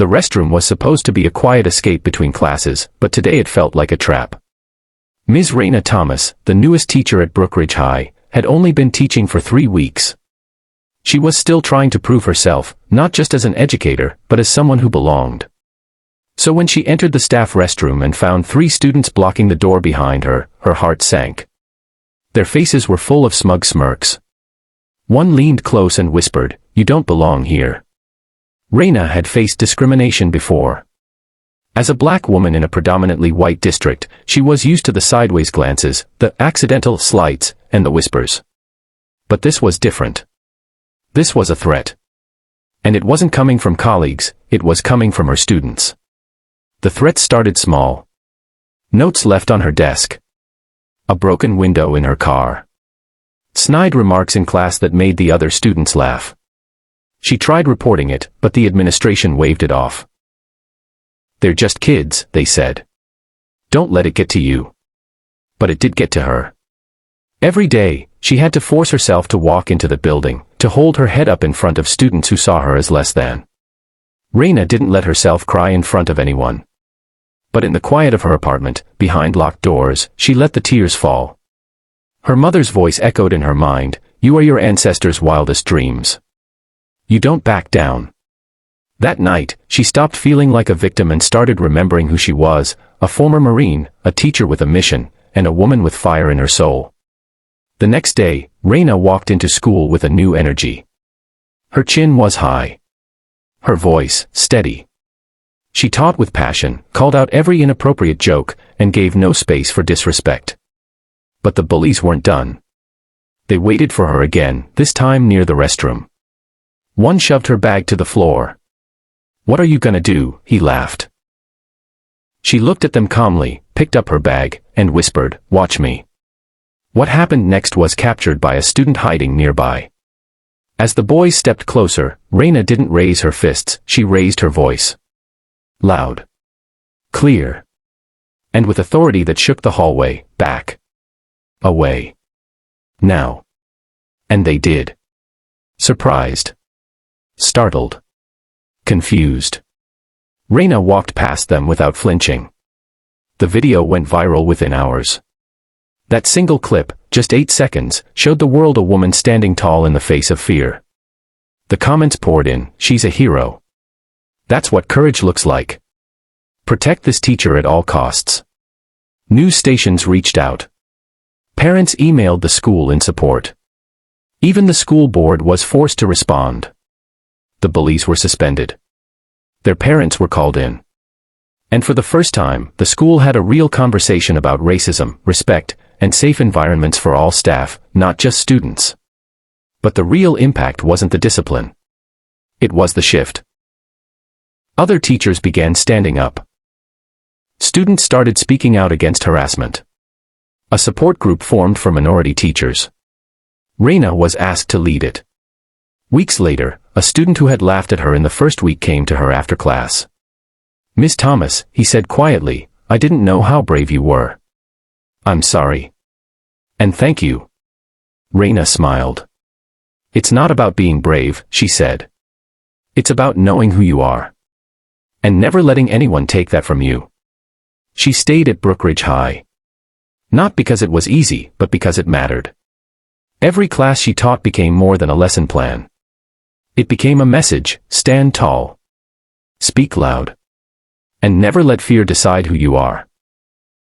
The restroom was supposed to be a quiet escape between classes, but today it felt like a trap. Ms. Raina Thomas, the newest teacher at Brookridge High, had only been teaching for 3 weeks. She was still trying to prove herself, not just as an educator, but as someone who belonged. So when she entered the staff restroom and found 3 students blocking the door behind her, her heart sank. Their faces were full of smug smirks. One leaned close and whispered, "You don't belong here." Raina had faced discrimination before. As a black woman in a predominantly white district, she was used to the sideways glances, the accidental slights, and the whispers. But this was different. This was a threat. And it wasn't coming from colleagues, it was coming from her students. The threat started small. Notes left on her desk. A broken window in her car. Snide remarks in class that made the other students laugh. She tried reporting it, but the administration waved it off. "They're just kids," they said. "Don't let it get to you." But it did get to her. Every day, she had to force herself to walk into the building, to hold her head up in front of students who saw her as less than. Raina didn't let herself cry in front of anyone. But in the quiet of her apartment, behind locked doors, she let the tears fall. Her mother's voice echoed in her mind, "You are your ancestors' wildest dreams. You don't back down." That night, she stopped feeling like a victim and started remembering who she was, a former Marine, a teacher with a mission, and a woman with fire in her soul. The next day, Raina walked into school with a new energy. Her chin was high. Her voice, steady. She taught with passion, called out every inappropriate joke, and gave no space for disrespect. But the bullies weren't done. They waited for her again, this time near the restroom. One shoved her bag to the floor. "What are you gonna do?" he laughed. She looked at them calmly, picked up her bag, and whispered, "Watch me." What happened next was captured by a student hiding nearby. As the boys stepped closer, Raina didn't raise her fists, she raised her voice. Loud. Clear. And with authority that shook the hallway, back. Away. Now. And they did. Surprised. Startled. Confused. Raina walked past them without flinching. The video went viral within hours. That single clip, just 8 seconds, showed the world a woman standing tall in the face of fear. The comments poured in, "She's a hero. That's what courage looks like. Protect this teacher at all costs." News stations reached out. Parents emailed the school in support. Even the school board was forced to respond. The bullies were suspended. Their parents were called in. And for the first time, the school had a real conversation about racism, respect, and safe environments for all staff, not just students. But the real impact wasn't the discipline. It was the shift. Other teachers began standing up. Students started speaking out against harassment. A support group formed for minority teachers. Raina was asked to lead it. Weeks later, a student who had laughed at her in the first week came to her after class. "Miss Thomas," he said quietly, "I didn't know how brave you were. I'm sorry. And thank you." Raina smiled. "It's not about being brave," she said. "It's about knowing who you are. And never letting anyone take that from you." She stayed at Brookridge High. Not because it was easy, but because it mattered. Every class she taught became more than a lesson plan. It became a message: stand tall. Speak loud. And never let fear decide who you are.